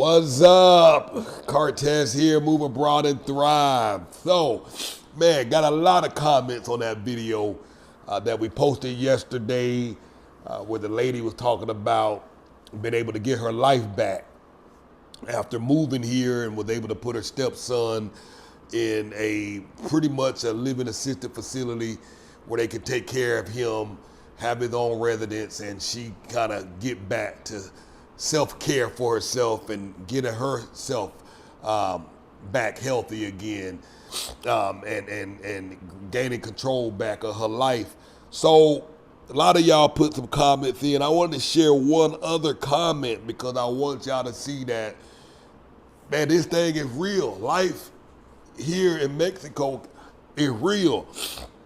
What's up? Cortez here, move abroad and thrive. So, man, got a lot of comments on that video that we posted yesterday where the lady was talking about being able to get her life back after moving here and was able to put her stepson in a pretty much a living assisted facility where they could take care of him, have his own residence, and she kind of get back to self-care for herself and getting herself back healthy again, and gaining control back of her life. So a lot of y'all put some comments in. I wanted to share one other comment because I want y'all to see that, man, this thing is real. Life here in Mexico is real.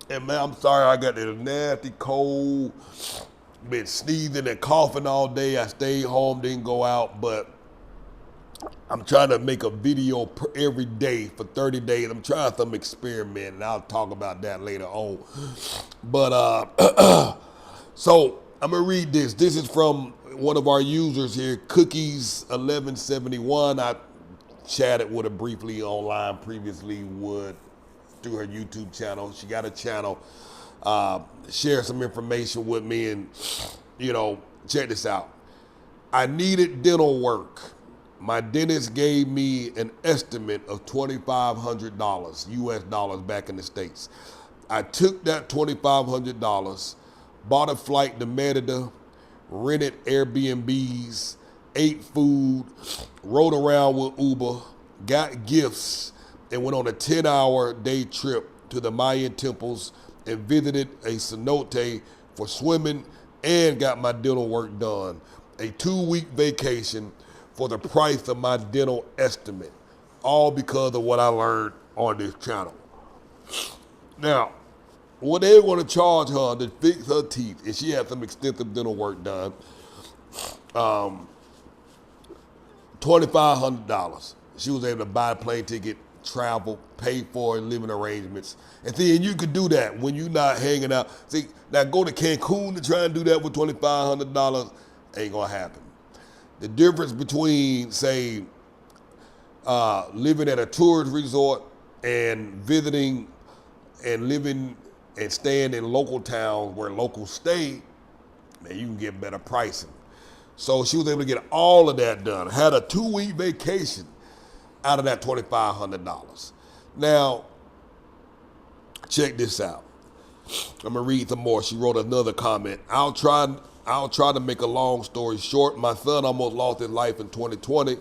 And man, I'm sorry I got this nasty cold, been sneezing and coughing all day. I stayed home, didn't go out, but I'm trying to make a video every day for 30 days. I'm trying some experiment, and I'll talk about that later on. But so I'm gonna read this. This is from one of our users here, Cookies1171. I chatted with her briefly online previously through her YouTube channel. She got a channel. Share some information with me, and check this out. I needed dental work. My dentist gave me an estimate of $2,500 US dollars back in the States. I took that $2,500, bought a flight to Merida, rented Airbnbs, ate food, rode around with Uber, got gifts, and went on a 10-hour day trip to the Mayan temples and visited a cenote for swimming and got my dental work done. A 2-week vacation for the price of my dental estimate, all because of what I learned on this channel. Now, what they want to charge her to fix her teeth, and she had some extensive dental work done, $2,500. She was able to buy a plane ticket, travel, pay for living arrangements. And see, and you could do that when you're not hanging out. See, now go to Cancun to try and do that with $2,500, ain't gonna happen. The difference between, say, living at a tourist resort and visiting and living and staying in local towns where locals stay, man, you can get better pricing. So she was able to get all of that done. Had a 2-week vacation out of that $2,500. Now, check this out. I'm gonna read some more. She wrote another comment. I'll try to make a long story short. My son almost lost his life in 2020.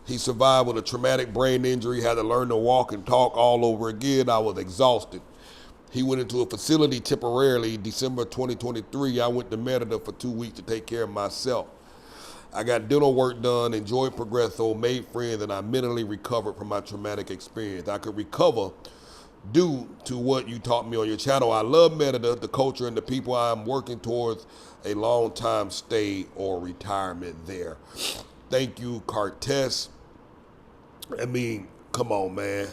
He survived with a traumatic brain injury, had to learn to walk and talk all over again. I was exhausted. He went into a facility temporarily. December 2023, I went to Merida for 2 weeks to take care of myself. I got dental work done, enjoyed Progresso, made friends, and I mentally recovered from my traumatic experience. I could recover due to what you taught me on your channel. I love Merida, the culture, and the people. I'm working towards a long-time stay or retirement there. Thank you, Cortez. I mean, come on, man.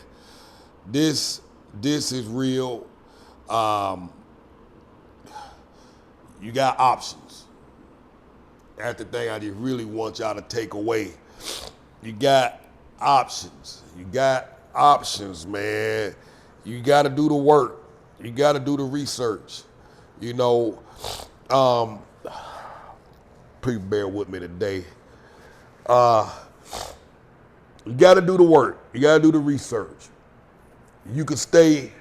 This is real. You got options. That's the thing I just really want y'all to take away. You got options. You got options, man. You got to do the work. You got to do the research. Please bear with me today. You got to do the work. You got to do the research. You can stay,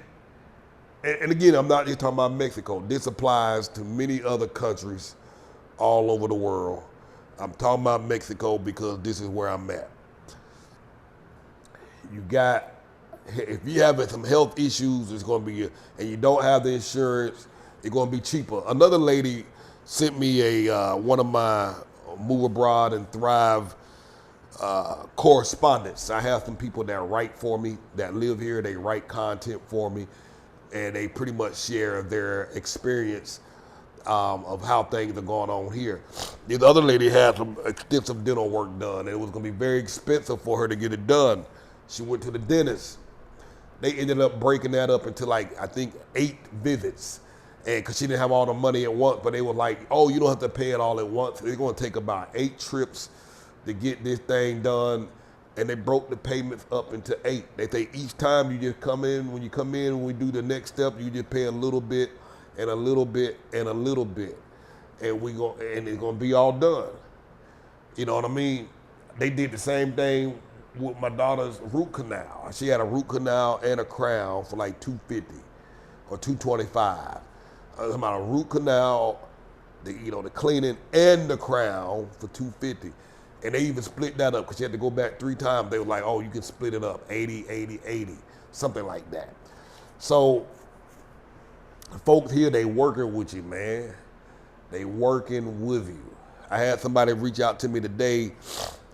and again, I'm not just talking about Mexico. This applies to many other countries all over the world. I'm talking about Mexico because this is where I'm at. If you have some health issues, it's going to be, and you don't have the insurance, it's going to be cheaper. Another lady sent me one of my Move Abroad and Thrive correspondents. I have some people that write for me, that live here, they write content for me, and they pretty much share their experience of how things are going on here. This other lady had some extensive dental work done, and it was going to be very expensive for her to get it done. She went to the dentist. They ended up breaking that up into like, I think 8 visits. And because she didn't have all the money at once, but they were like, oh, you don't have to pay it all at once. It's going to take about 8 trips to get this thing done, and they broke the payments up into 8. They say each time you just come in, when we do the next step, you just pay a little bit and a little bit and a little bit, and it's gonna be all done. You know what I mean? They did the same thing with my daughter's root canal. She had a root canal and a crown for like $250 or $225. About a root canal, the cleaning and the crown for $250. And they even split that up because she had to go back 3 times. They were like, oh, you can split it up, 80, 80, 80, something like that. So folks here, they working with you, man. They working with you. I had somebody reach out to me today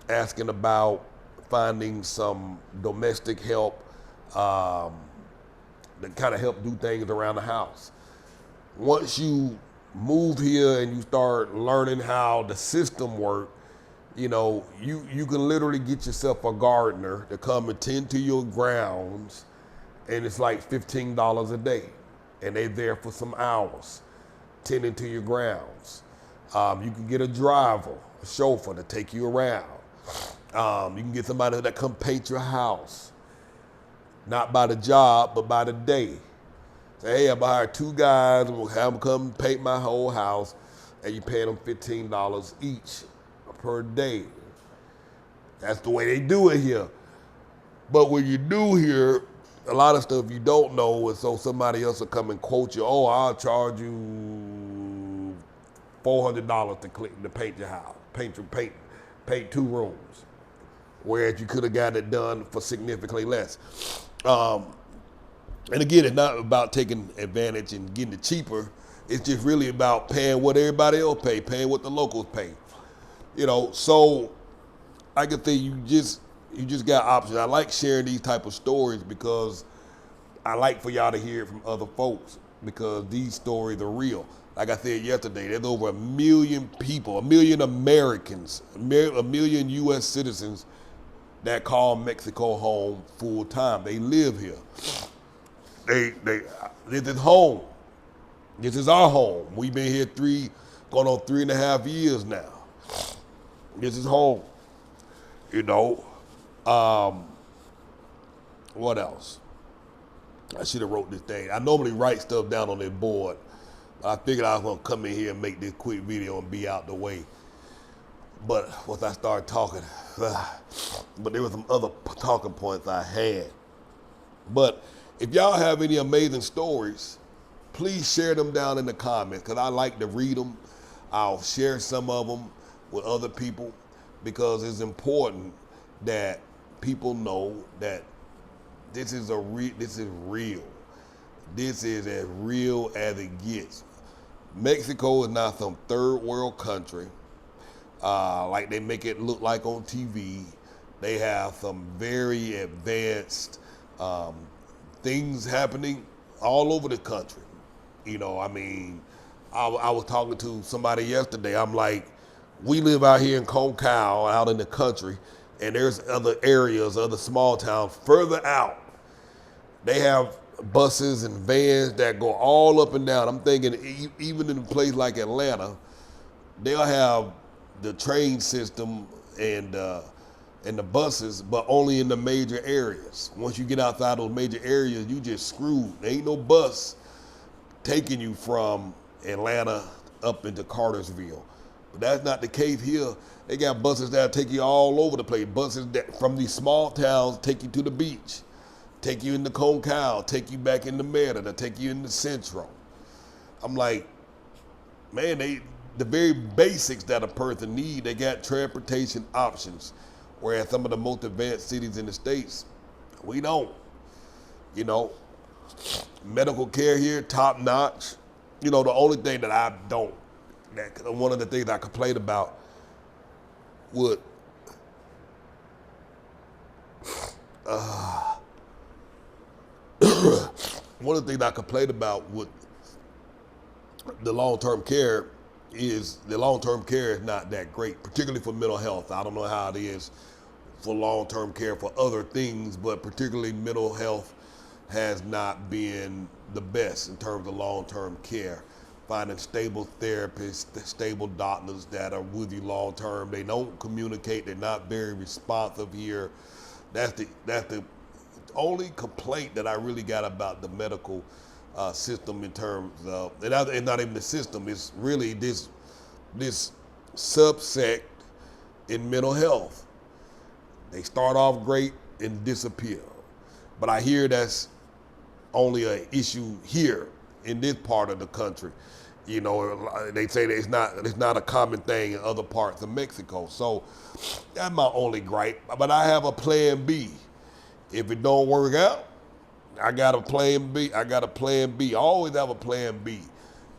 asking about finding some domestic help that kind of help do things around the house. Once you move here and you start learning how the system works, you can literally get yourself a gardener to come and tend to your grounds, and it's like $15 a day, and they're there for some hours tending to your grounds. You can get a driver, a chauffeur to take you around. You can get somebody that come paint your house, not by the job, but by the day. Say, hey, I'm hired 2 guys, and we'll have them come paint my whole house, and you pay them $15 each per day. That's the way they do it here. But when you do here, a lot of stuff you don't know, and so somebody else will come and quote you, oh, I'll charge you $400 to paint your house, paint 2 rooms, whereas you could have got it done for significantly less. And again, it's not about taking advantage and getting it cheaper. It's just really about paying what everybody else pay, paying what the locals pay. So I can say you just got options. I like sharing these type of stories because I like for y'all to hear it from other folks, because these stories are real. Like I said yesterday, there's over 1 million people, 1 million Americans, 1 million U.S. citizens that call Mexico home full time. They live here. This is home. This is our home. We've been here going on 3.5 years now. This is home. What else? I should have wrote this thing. I normally write stuff down on this board. I figured I was gonna come in here and make this quick video and be out the way. But once I started talking, but there were some other talking points I had. But if y'all have any amazing stories, please share them down in the comments, because I like to read them. I'll share some of them with other people, because it's important that people know that this is real. This is as real as it gets. Mexico is not some third world country like they make it look like on TV. They have some very advanced things happening all over the country. I was talking to somebody yesterday. I'm like, we live out here in Concal, out in the country, and there's other areas, other small towns further out. They have buses and vans that go all up and down. I'm thinking even in a place like Atlanta, they'll have the train system and the buses, but only in the major areas. Once you get outside those major areas, you just screwed. There ain't no bus taking you from Atlanta up into Cartersville. But that's not the case here. They got buses that take you all over the place. Buses that from these small towns take you to the beach, take you into Concal, take you back into Merida, take you into Central. I'm like, man, the very basics that a person need, they got transportation options. Whereas some of the most advanced cities in the States, we don't. Medical care here, top notch. The only thing that I don't, one of the things I complained about would, one of the things I complained about with the long-term care is not that great, particularly for mental health. I don't know how it is for long-term care for other things, but particularly mental health has not been the best in terms of long-term care finding stable therapists, stable doctors that are with you long term. They don't communicate. They're not very responsive here. That's the only complaint that I really got about the medical system in terms of, and not even the system. It's really this subsect in mental health. They start off great and disappear. But I hear that's only an issue here in this part of the country. You know, they say that it's not a common thing in other parts of Mexico. So that's my only gripe. But I have a plan B. If it don't work out, I got a plan B. I always have a plan B.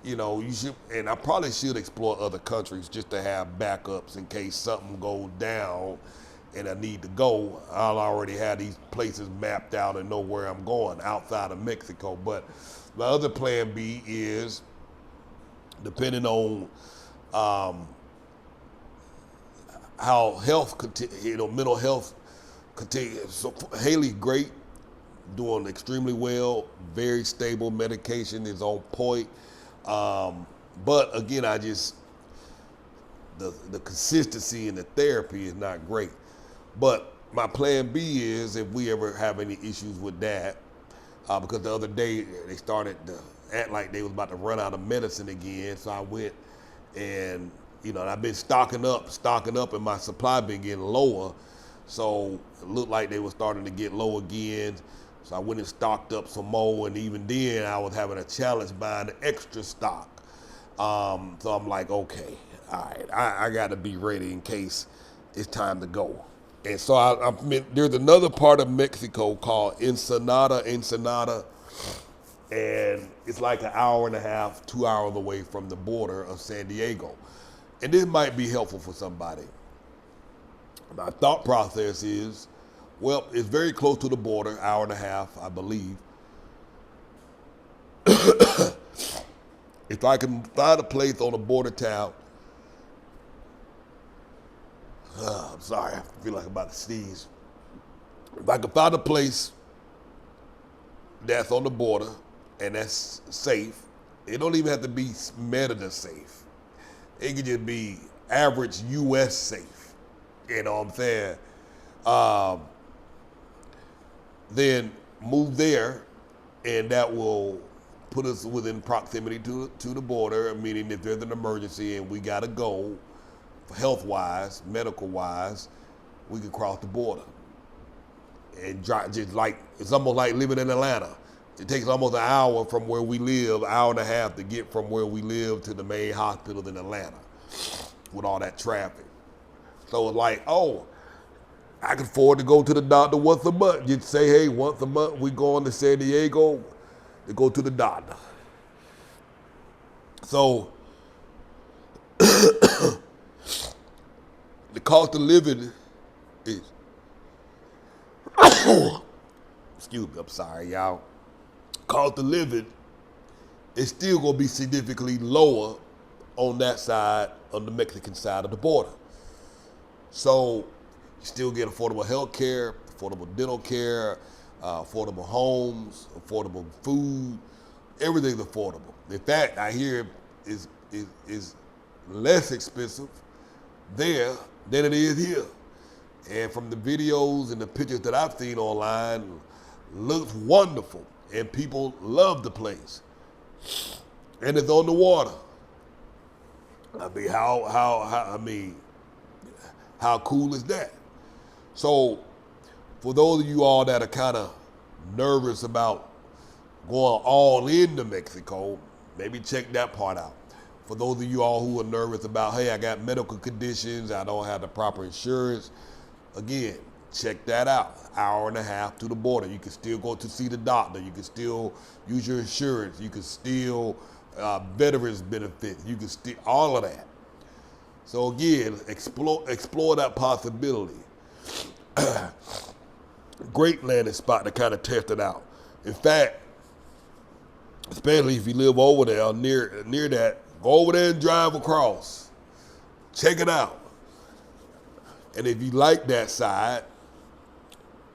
You know, you should, and I probably should explore other countries just to have backups in case something goes down and I need to go. I'll already have these places mapped out and know where I'm going outside of Mexico. But my other plan B is, depending on how mental health continues. So Haley's great, doing extremely well, very stable, medication is on point. But again, the consistency in the therapy is not great. But my plan B is, if we ever have any issues with that, because the other day they started to act like they was about to run out of medicine again. So I went and, and I've been stocking up, and my supply been getting lower. So it looked like they were starting to get low again. So I went and stocked up some more, and even then I was having a challenge buying the extra stock. So I'm like, okay, all right, I got to be ready in case it's time to go. And so there's another part of Mexico called Ensenada, and it's like an hour and a half, 2 hours away from the border of San Diego. And this might be helpful for somebody. My thought process is, well, it's very close to the border, hour and a half, I believe. If I can find a place on a border town, I'm sorry, I feel like I'm about to sneeze. If I can find a place that's on the border and that's safe, it don't even have to be Merida safe. It could just be average U.S. safe. You know what I'm saying? Then move there, and that will put us within proximity to the border, meaning if there's an emergency and we gotta go, health-wise, medical-wise, we can cross the border. And just like, it's almost like living in Atlanta. It takes almost an hour from where we live, hour and a half to get from where we live to the main hospital in Atlanta with all that traffic. So it's like, oh, I can afford to go to the doctor once a month. You'd say, hey, once a month we going to San Diego to go to the doctor. So the cost of living is, excuse me, I'm sorry, y'all. Cost of living is still gonna be significantly lower on that side, on the Mexican side of the border. So you still get affordable health care, affordable dental care, affordable homes, affordable food. Everything's affordable. In fact, I hear is less expensive there than it is here. And from the videos and the pictures that I've seen online, looks wonderful, and people love the place. And it's on the water. I mean, how cool is that? So, for those of you all that are kind of nervous about going all into Mexico, maybe check that part out. For those of you all who are nervous about, hey, I got medical conditions, I don't have the proper insurance, again, check that out. Hour and a half to the border. You can still go to see the doctor. You can still use your insurance. You can still veterans benefits. You can still, all of that. So again, explore that possibility. Great landing spot to kind of test it out. In fact, especially if you live over there near that, go over there and drive across. Check it out. And if you like that side,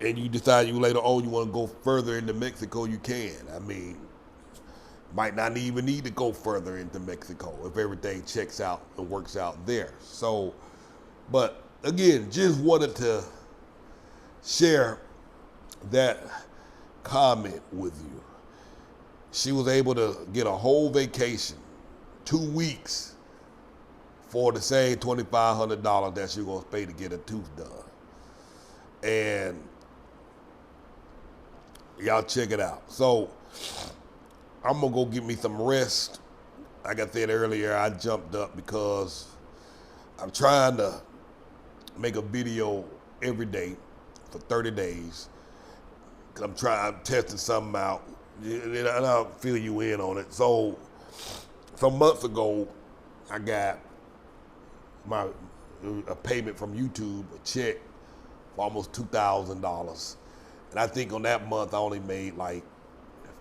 and you decide you later on you want to go further into Mexico, you can. I mean, Might not even need to go further into Mexico if everything checks out and works out there. So, but again, just wanted to share that comment with you. She was able to get a whole vacation, 2 weeks, for the same $2,500 that she was gonna pay to get her tooth done. And y'all check it out. So I'm gonna go get me some rest. Like I said earlier, I jumped up because I'm trying to make a video every day for 30 days. I'm testing something out, and I'll fill you in on it. So some months ago, I got a payment from YouTube, a check for almost $2,000. And I think on that month, I only made like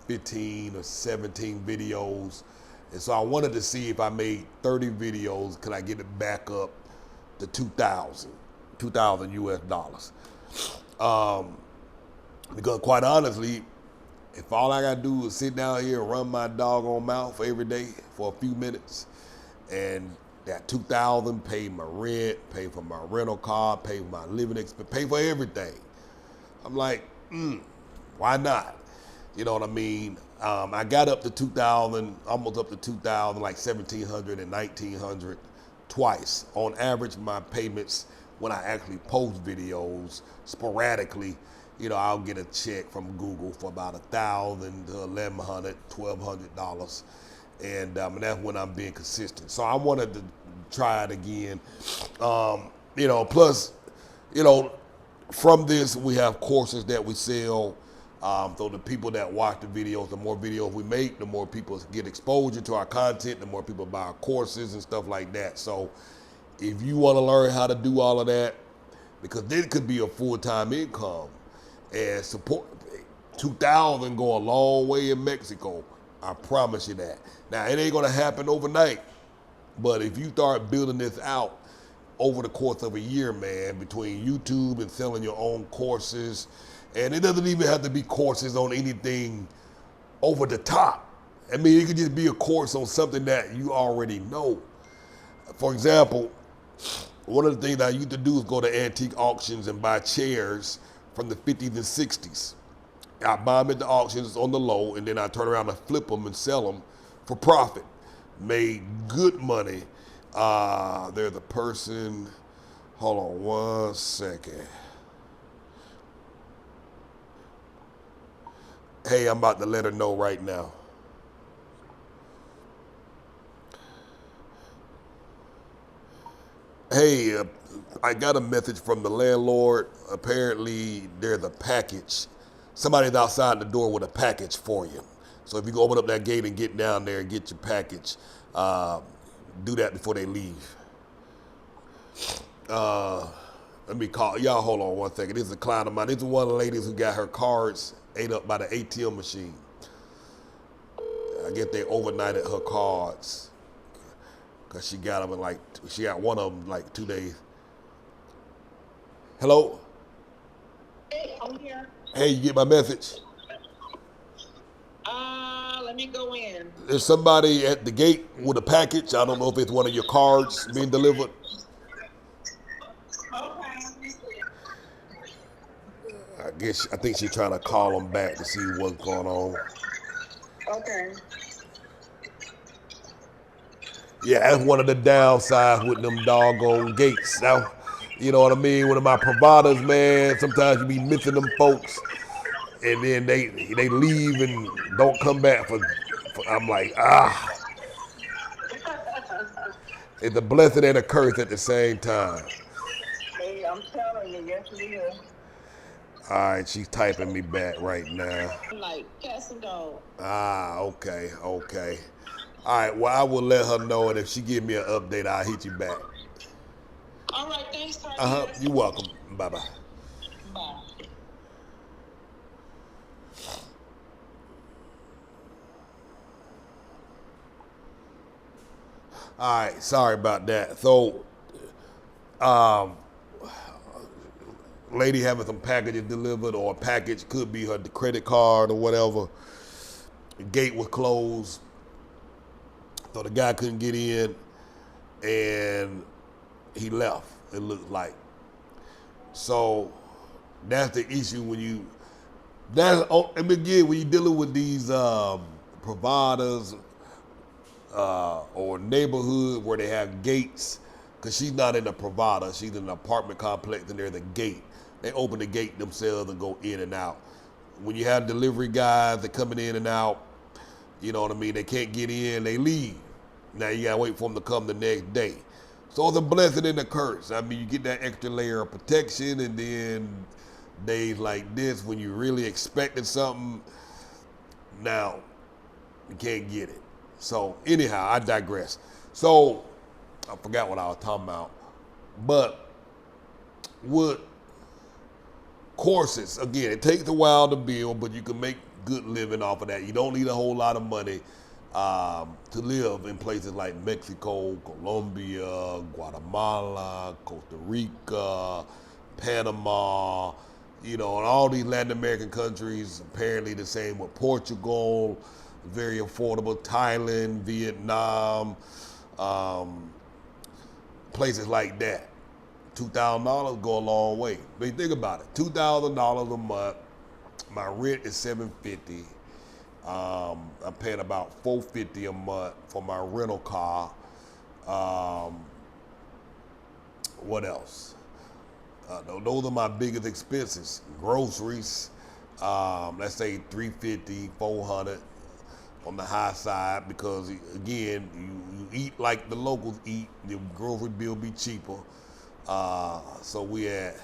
15 or 17 videos. And so I wanted to see if I made 30 videos, could I get it back up to 2,000 US dollars. Because quite honestly, if all I gotta do is sit down here and run my doggone mouth every day for a few minutes, and that 2,000 pay my rent, pay for my rental car, pay for my living expense, pay for everything. I'm like, why not? You know what I mean? I got up to 2,000, almost up to 2,000, like 1,700 and 1,900 twice. On average, my payments when I actually post videos sporadically, you know, I'll get a check from Google for about $1,000 to $1,100, $1,200, and that's when I'm being consistent. So I wanted to try it again. You know, plus, you know, from this we have courses that we sell. So the people that watch the videos, the more videos we make, the more people get exposure to our content, the more people buy our courses and stuff like that. So if you want to learn how to do all of that, because this could be a full-time income, and support, 2,000 go a long way in Mexico. I promise you that. Now, it ain't gonna happen overnight, but if you start building this out over the course of a year, man, between YouTube and selling your own courses, and it doesn't even have to be courses on anything over the top. I mean, it could just be a course on something that you already know. For example, one of the things I used to do is go to antique auctions and buy chairs from the 50s and 60s. I buy them at the auctions on the low, and then I turn around and flip them and sell them for profit. Made good money. There's a person, hold on one second. Hey, I'm about to let her know right now. Hey, I got a message from the landlord. Apparently, there's a package. Somebody's outside the door with a package for you. So if you go open up that gate and get down there and get your package, do that before they leave. Let me call y'all. Hold on one second. This is a client of mine. This is one of the ladies who got her cards ate up by the ATM machine. I guess they overnighted her cards. Cause she got them in she got one of them like 2 days. Hello? Hey, I'm here. Hey, you get my message? Let me go in. There's somebody at the gate with a package. I don't know if it's one of your cards being delivered. Okay. I think she's trying to call them back to see what's going on. Okay. Yeah, that's one of the downsides with them doggone gates. Now, you know what I mean? One of my providers, man, sometimes you be missing them folks, and then they leave and don't come back for I'm like, it's a blessing and a curse at the same time. Hey, I'm telling you, yes it is. All right, she's typing me back right now. Like cats and dogs. Okay. All right, well, I will let her know, and if she give me an update, I'll hit you back. All right, thanks, Target. You're welcome. Bye-bye. Bye. All right, sorry about that. So, lady having some packages delivered, or a package could be her credit card or whatever. The gate was closed. So the guy couldn't get in, and he left. It looked like. So that's the issue when you. And again, when you're dealing with these providers or neighborhood where they have gates, because she's not in a provider, she's in an apartment complex, and there's a gate. They open the gate themselves and go in and out. When you have delivery guys that coming in and out, you know what I mean, they can't get in, they leave. Now you gotta wait for them to come the next day. So it's a blessing and a curse. I mean, you get that extra layer of protection, and then days like this, when you're really expecting something, now you can't get it. So anyhow, I digress. So I forgot what I was talking about. But with courses, again, it takes a while to build, but you can make good living off of that. You don't need a whole lot of money to live in places like Mexico, Colombia, Guatemala, Costa Rica, Panama, you know, and all these Latin American countries. Apparently the same with Portugal, very affordable. Thailand, Vietnam, places like that. $2,000 go a long way. But you think about it, $2,000 a month. My rent is $750. I'm paying about $450 a month for my rental car. What else? Those are my biggest expenses. Groceries, let's say $350, $400 on the high side, because again, you eat like the locals eat. The grocery bill be cheaper. So we had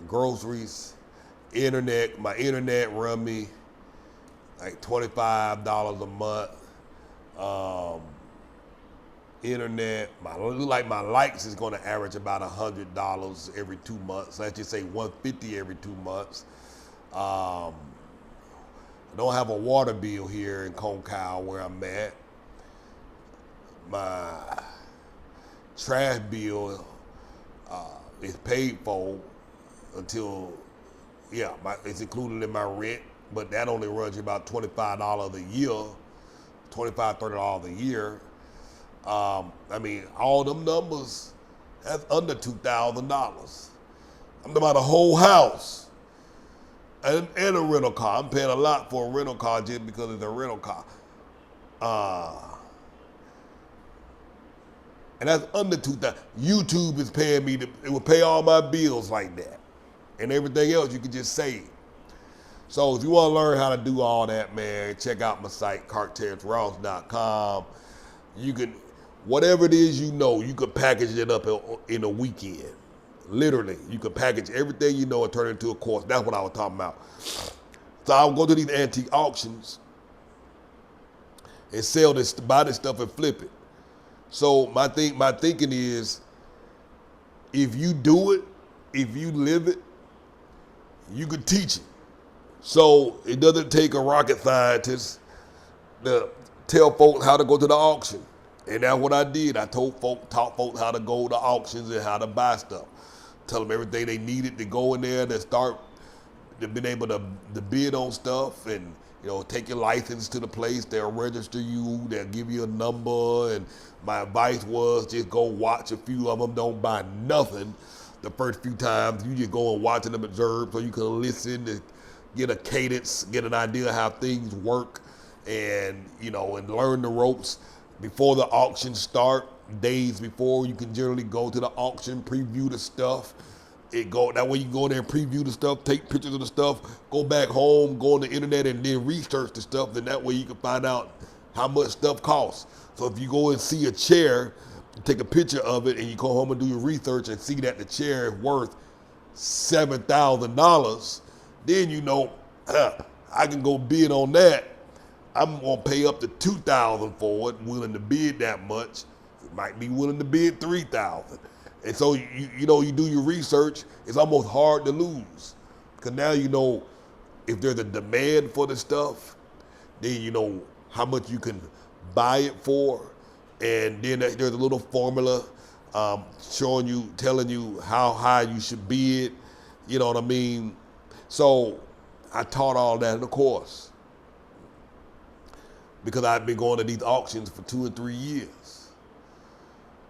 groceries, internet. My internet run me like $25 a month. Internet, my lights is going to average about $100 every 2 months. Let's just say $150 every 2 months. I don't have a water bill here in Concal where I'm at. My trash bill is paid for until, it's included in my rent, but that only runs you about $25 a year, $25, $30 a year. I mean, all them numbers, that's under $2,000. I'm talking about a whole house and a rental car. I'm paying a lot for a rental car just because it's a rental car. And that's under $2,000. YouTube is paying me, it will pay all my bills like that. And everything else you can just save. So if you want to learn how to do all that, man, check out my site, carterross.com. You can, whatever it is you could package it up in a weekend. Literally, you could package everything you know and turn it into a course. That's what I was talking about. So I'll go to these antique auctions and sell this, buy this stuff and flip it. So my thinking is, if you do it, if you live it, you could teach it. So it doesn't take a rocket scientist to tell folks how to go to the auction. And that's what I did. I taught folks how to go to auctions and how to buy stuff. Tell them everything they needed to go in there to start, to being able to bid on stuff, and take your license to the place. They'll register you. They'll give you a number. And my advice was just go watch a few of them. Don't buy nothing the first few times. You just go and watch them, observe, so you can listen to get a cadence, get an idea how things work, and and learn the ropes before the auction start. Days before, you can generally go to the auction, preview the stuff. That way you can go there and preview the stuff, take pictures of the stuff, go back home, go on the internet, and then research the stuff. Then that way you can find out how much stuff costs. So if you go and see a chair, you take a picture of it, and you go home and do your research and see that the chair is worth $7,000, then I can go bid on that. I'm gonna pay up to $2,000 for it, willing to bid that much. Might be willing to bid $3,000. And so you do your research. It's almost hard to lose, because now if there's a demand for the stuff, then you know how much you can buy it for, and then there's a little formula telling you how high you should bid. You know what I mean? So I taught all that in the course. because I've been going to these auctions for 2 and 3 years.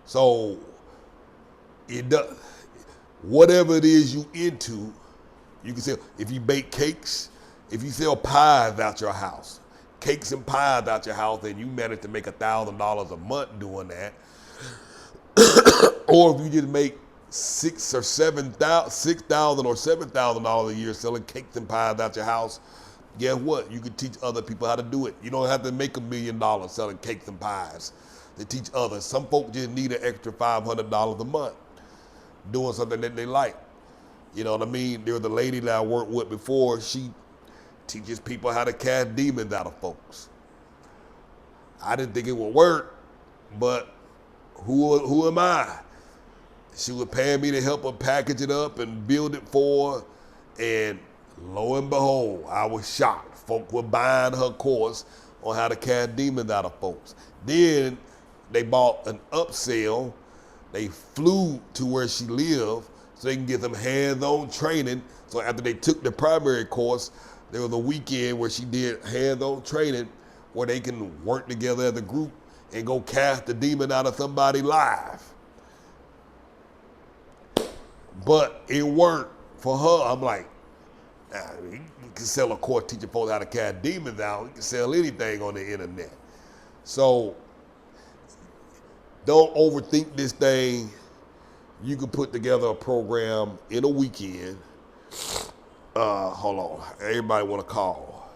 So it does, whatever it is you into, you can sell. If you bake cakes, if you sell pies out your house, cakes and pies out your house, and you manage to make $1,000 a month doing that, or if you just make $6,000 or $7,000 a year selling cakes and pies out your house, guess what? You can teach other people how to do it. You don't have to make $1 million selling cakes and pies to teach others. Some folks just need an extra $500 a month doing something that they like. You know what I mean? There was a lady that I worked with before. She teaches people how to cast demons out of folks. I didn't think it would work, but who am I? She was paying me to help her package it up and build it for her, and lo and behold, I was shocked. Folk were buying her course on how to cast demons out of folks. Then they bought an upsell. They flew to where she lived so they can get some hands-on training. So after they took the primary course, there was a weekend where she did hands-on training where they can work together as a group and go cast the demon out of somebody live. But it worked for her. I'm like, nah, you can sell a course teaching folks how to cast demons out. You can sell anything on the internet. So don't overthink this thing. You can put together a program in a weekend. Hold on. Everybody want to call.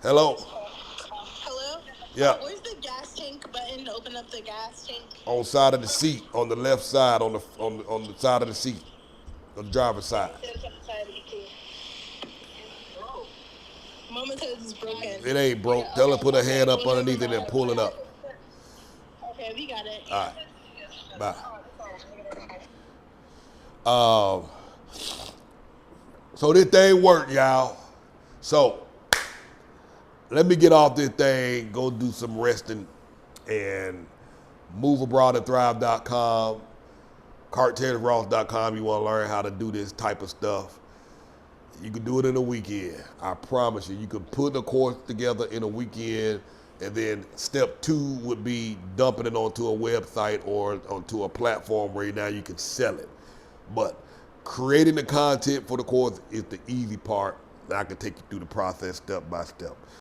Hello? Hello? Yeah. Where's the gas tank button to open up the gas tank? On side of the seat, on the left side, on the side of the seat, on the driver's side. Mama says it's broken. It ain't broke. Tell her to put her hand up underneath it and pull it up. Okay, we got it. All right. Bye. So this thing worked, y'all. So let me get off this thing, go do some resting, and moveabroadandthrive.com, cartterross.com. You want to learn how to do this type of stuff. You can do it in a weekend. I promise you. You can put a course together in a weekend, and then step 2 would be dumping it onto a website or onto a platform where now you can sell it. But creating the content for the course is the easy part. I can take you through the process step by step.